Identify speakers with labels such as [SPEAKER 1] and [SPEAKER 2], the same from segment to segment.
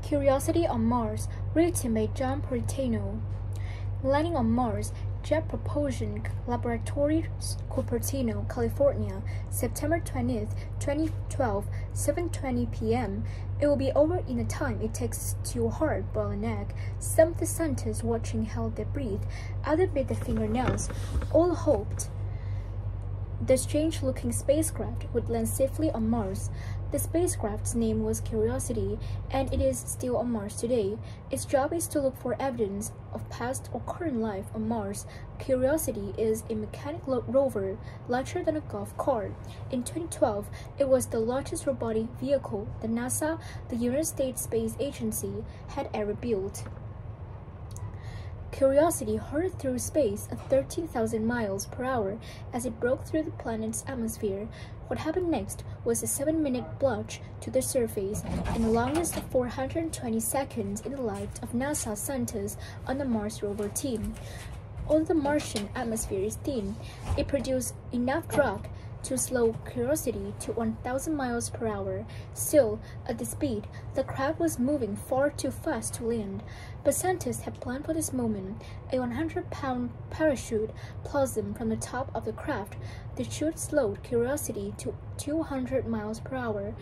[SPEAKER 1] Curiosity on Mars, written by John Pertino. Landing on Mars, Jet Propulsion Laboratories, Cupertino, California, September 20th, 2012, 7:20 p.m. It will be over in the time it takes to hard boil an egg. Some of the scientists watching held their breath, others bit their fingernails. All hoped the strange-looking spacecraft would land safely on Mars. The spacecraft's name was Curiosity, and it is still on Mars today. Its job is to look for evidence of past or current life on Mars. Curiosity is a mechanical rover larger than a golf cart. In 2012, it was the largest robotic vehicle that NASA, the United States Space Agency, had ever built. Curiosity hurtled through space at 13,000 miles per hour as it broke through the planet's atmosphere. What happened next was a 7-minute plunge to the surface and the longest of 420 seconds in the life of NASA scientists on the Mars rover team. Although the Martian atmosphere is thin, it produced enough drag to slow Curiosity to 1,000 miles per hour. Still, at this speed, the craft was moving far too fast to land. But scientists had planned for this moment. A 100-pound parachute blossomed from the top of the craft. The chute slowed Curiosity to 200 miles per hour,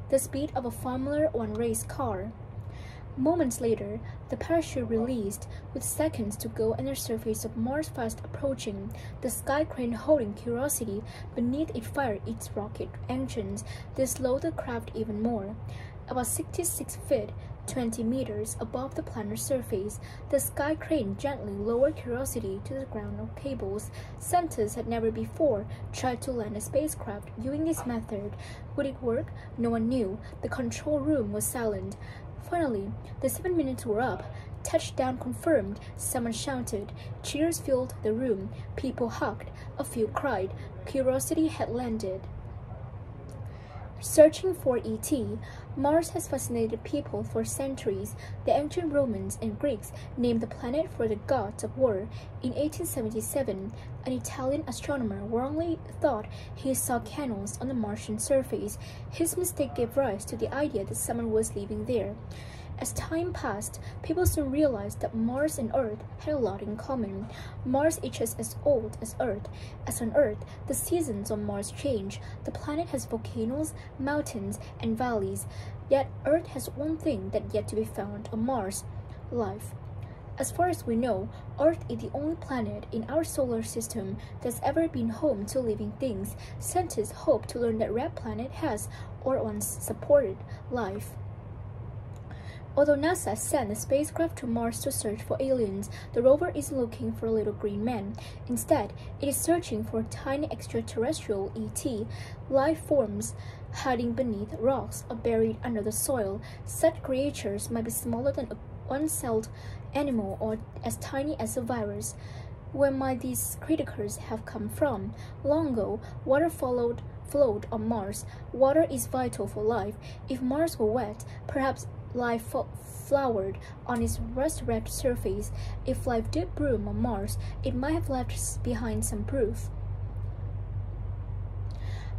[SPEAKER 1] the speed of a Formula One race car. Moments later, the parachute released, with seconds to go and the surface of Mars fast approaching. The sky crane holding Curiosity beneath it fired its rocket engines. They slowed the craft even more. About 66 feet, 20 meters above the planet's surface, the sky crane gently lowered Curiosity to the ground on cables. Scientists had never before tried to land a spacecraft using this method. Would it work? No one knew. The control room was silent. Finally, the 7 minutes were up. Touchdown confirmed, someone shouted. Cheers filled the room. People hugged. A few cried. Curiosity had landed. Searching for E.T., Mars has fascinated people for centuries. The ancient Romans and Greeks named the planet for the gods of war. In 1877, an Italian astronomer wrongly thought he saw canyons on the Martian surface. His mistake gave rise to the idea that someone was living there. As time passed, people soon realized that Mars and Earth had a lot in common. Mars is just as old as Earth. As on Earth, the seasons on Mars change. The planet has volcanoes, mountains, and valleys. Yet Earth has one thing that yet to be found on Mars: life. As far as we know, Earth is the only planet in our solar system that's ever been home to living things. Scientists hope to learn that Red Planet has, or once supported, life. Although NASA sent a spacecraft to Mars to search for aliens, the rover isn't looking for a little green man. Instead, it is searching for a tiny extraterrestrial ET, life forms hiding beneath rocks or buried under the soil. Such creatures might be smaller than a one-celled animal or as tiny as a virus. Where might these creatures have come from? Long ago, water flowed on Mars. Water is vital for life. If Mars were wet, perhaps life flowered on its rust-wrapped surface. If life did bloom on Mars, it might have left behind some proof.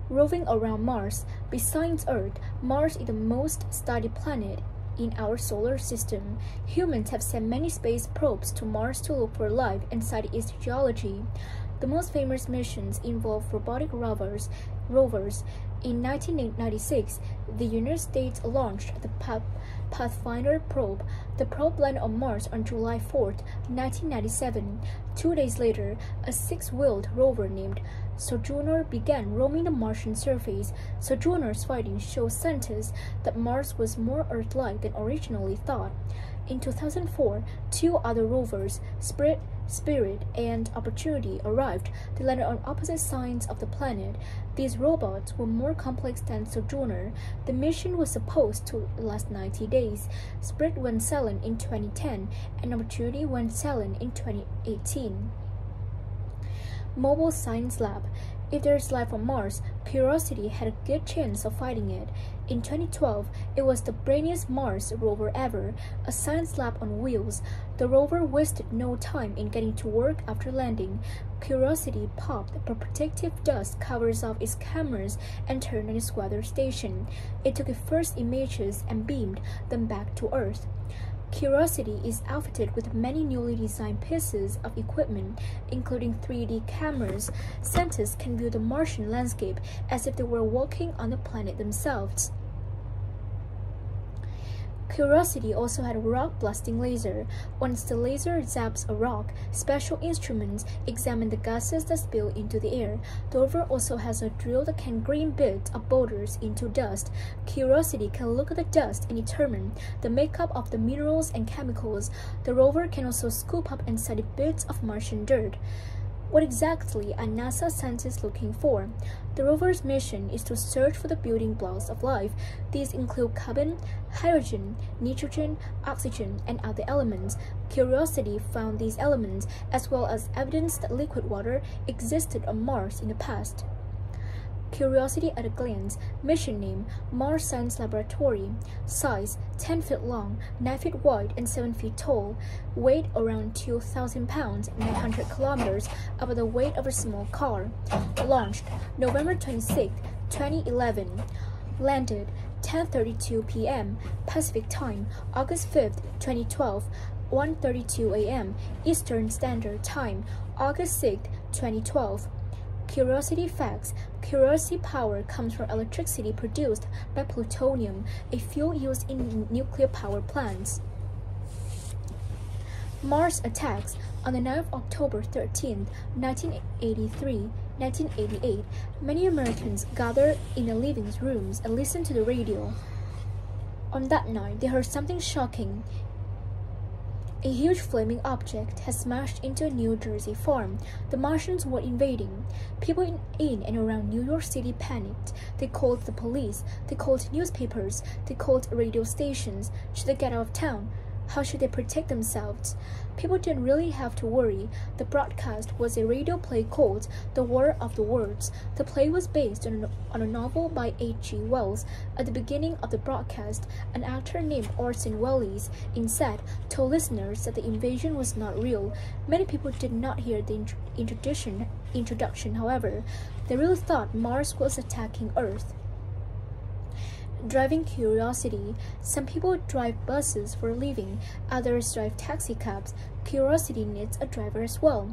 [SPEAKER 1] Roving around Mars, besides Earth, Mars is the most studied planet in our solar system. Humans have sent many space probes to Mars to look for life and study its geology. The most famous missions involve robotic rovers. In 1996, the United States launched the Pathfinder probe. The probe landed on Mars on July 4, 1997. 2 days later, a 6-wheeled rover named Sojourner began roaming the Martian surface. Sojourner's findings show scientists that Mars was more Earth-like than originally thought. In 2004, 2 other rovers, Spirit and Opportunity, arrived. They landed on opposite sides of the planet. These robots were more complex than Sojourner. The mission was supposed to last 90 days. Spirit went silent in 2010, and Opportunity went silent in 2018. Mobile Science Lab. If there is life on Mars, Curiosity had a good chance of finding it. In 2012, it was the brainiest Mars rover ever, a science lab on wheels. The rover wasted no time in getting to work after landing. Curiosity popped the protective dust covers off its cameras and turned on its weather station. It took its first images and beamed them back to Earth. Curiosity is outfitted with many newly designed pieces of equipment, including 3D cameras. Scientists can view the Martian landscape as if they were walking on the planet themselves. Curiosity also had a rock-blasting laser. Once the laser zaps a rock, special instruments examine the gases that spill into the air. The rover also has a drill that can grind bits of boulders into dust. Curiosity can look at the dust and determine the makeup of the minerals and chemicals. The rover can also scoop up and study bits of Martian dirt. What exactly are NASA scientists looking for? The rover's mission is to search for the building blocks of life. These include carbon, hydrogen, nitrogen, oxygen, and other elements. Curiosity found these elements, as well as evidence that liquid water existed on Mars in the past. Curiosity at a glance. Mission name: Mars Science Laboratory. Size: 10 feet long, 9 feet wide, and 7 feet tall. Weight around 2,000 pounds, 900 kilometers, about the weight of a small car. Launched November 26, 2011. Landed 10:32 p.m. Pacific Time, August 5, 2012, 1:32 a.m. Eastern Standard Time, August 6, 2012. Curiosity facts. Curiosity power comes from electricity produced by plutonium, a fuel used in nuclear power plants. Mars attacks. On the night of October 13, 1988, many Americans gathered in their living rooms and listened to the radio. On that night, they heard something shocking. A huge flaming object had smashed into a New Jersey farm. The Martians were invading. People in and around New York City panicked. They called the police. They called newspapers. They called radio stations. Should they get out of town? How should they protect themselves? People didn't really have to worry. The broadcast was a radio play called The War of the Worlds. The play was based on a novel by H.G. Wells. At the beginning of the broadcast, an actor named Orson Welles instead told listeners that the invasion was not real. Many people did not hear the introduction, however. They really thought Mars was attacking Earth. Driving Curiosity. Some people drive buses for a living, others drive taxicabs. Curiosity needs a driver as well.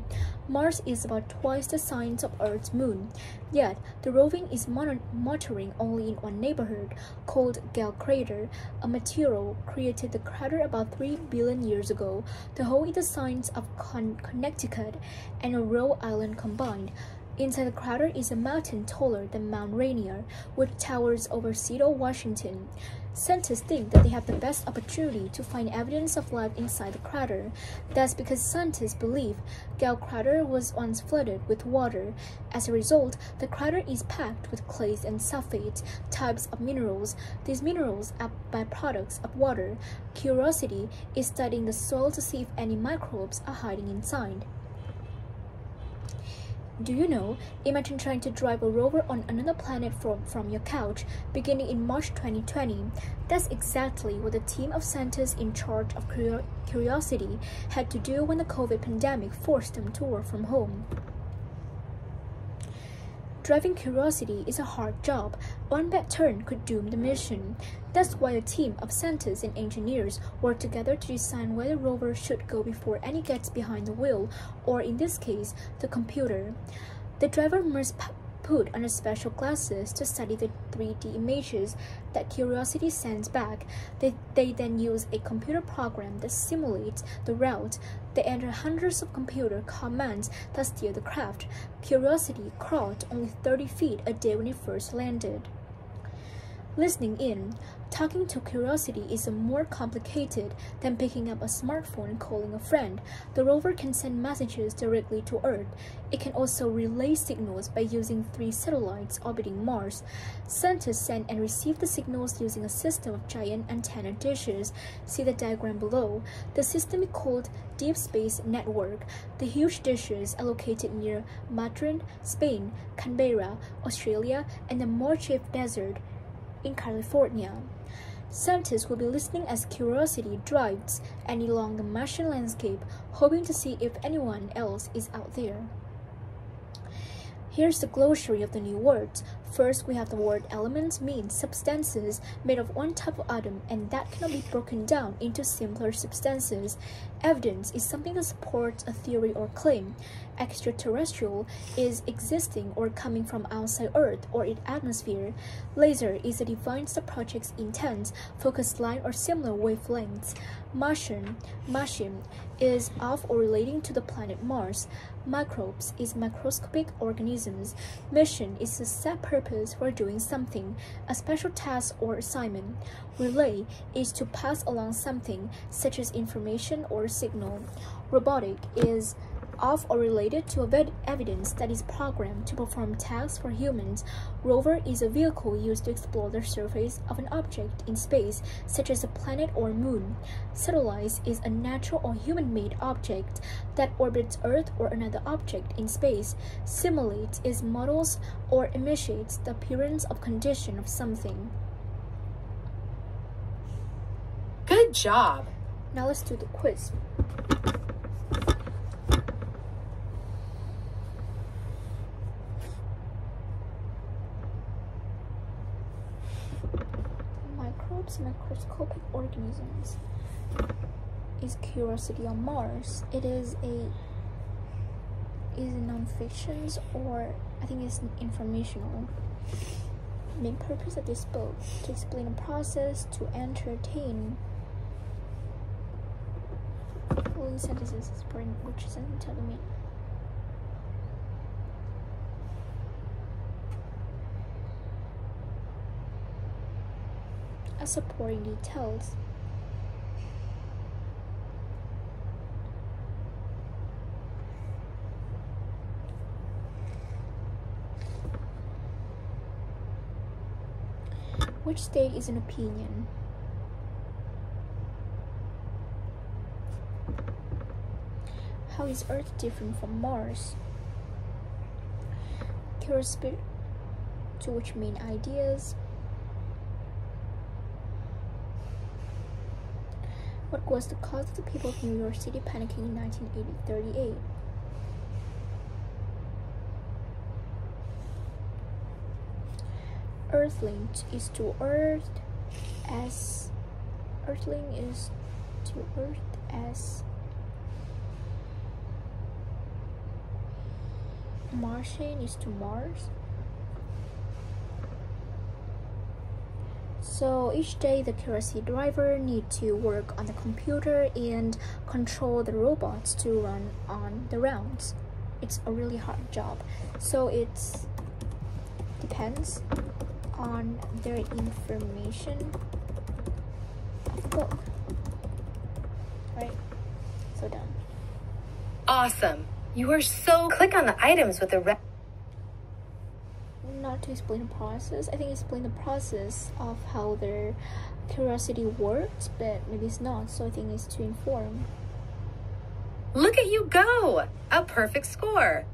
[SPEAKER 1] Mars is about twice the size of Earth's moon, yet the roving is monitoring only in one neighborhood, called Gale Crater. A meteor created the crater about 3 billion years ago. The hole is the size of Connecticut and a Rhode Island combined. Inside the crater is a mountain taller than Mount Rainier, which towers over Seattle, Washington. Scientists think that they have the best opportunity to find evidence of life inside the crater. That's because scientists believe Gale Crater was once flooded with water. As a result, the crater is packed with clays and sulfates, types of minerals. These minerals are byproducts of water. Curiosity is studying the soil to see if any microbes are hiding inside. Do you know? Imagine trying to drive a rover on another planet from your couch, beginning in March 2020. That's exactly what the team of scientists in charge of Curiosity had to do when the COVID pandemic forced them to work from home. Driving Curiosity is a hard job. One bad turn could doom the mission. That's why a team of scientists and engineers work together to design where the rover should go before any gets behind the wheel, or in this case, the computer. The driver must put on special glasses to study the 3D images that Curiosity sends back. They then use a computer program that simulates the route. They enter hundreds of computer commands that steer the craft. Curiosity crawled only 30 feet a day when it first landed. Listening in. Talking to Curiosity is more complicated than picking up a smartphone and calling a friend. The rover can send messages directly to Earth. It can also relay signals by using 3 satellites orbiting Mars. Scientists send and receive the signals using a system of giant antenna dishes. See the diagram below. The system is called Deep Space Network. The huge dishes are located near Madrid, Spain, Canberra, Australia, and the Morchif Desert in California. Scientists will be listening as Curiosity drives along the Martian landscape, hoping to see if anyone else is out there. Here's the glossary of the new words. First, we have the word elements means substances made of one type of atom and that cannot be broken down into simpler substances. Evidence is something that supports a theory or claim. Extraterrestrial is existing or coming from outside Earth or its atmosphere. Laser is a device that projects intense, focused line or similar wavelengths. Martian is of or relating to the planet Mars. Microbes is microscopic organisms. Mission is a set purpose for doing something, a special task or assignment. Relay is to pass along something, such as information or signal. Robotic is of or related to evidence that is programmed to perform tasks for humans. Rover is a vehicle used to explore the surface of an object in space, such as a planet or moon. Satellite is a natural or human-made object that orbits Earth or another object in space. Simulate is models or imitates the appearance of condition of something.
[SPEAKER 2] Good job!
[SPEAKER 1] Now let's do the quiz. Microbes, microscopic organisms. Is Curiosity on Mars? It is non-fiction, or I think it's informational. Main purpose of this book: to explain the process, to entertain. Following sentences supporting which sentence tell the meaning. As supporting details. Which state is an opinion? How is Earth different from Mars? Curiosity to which main ideas? What was the cause of the people of New York City panicking in 1938? Earthling is to Earth as Martian is to Mars. So each day the Curiosity driver need to work on the computer and control the robots to run on the rounds. It's a really hard job. So it depends on their information of the book. Right? So done.
[SPEAKER 2] Awesome. You are so... Click on the items with the red...
[SPEAKER 1] Not to explain the process. I think explain the process of how their Curiosity works, but maybe it's not. So I think it's to inform.
[SPEAKER 2] Look at you go! A perfect score!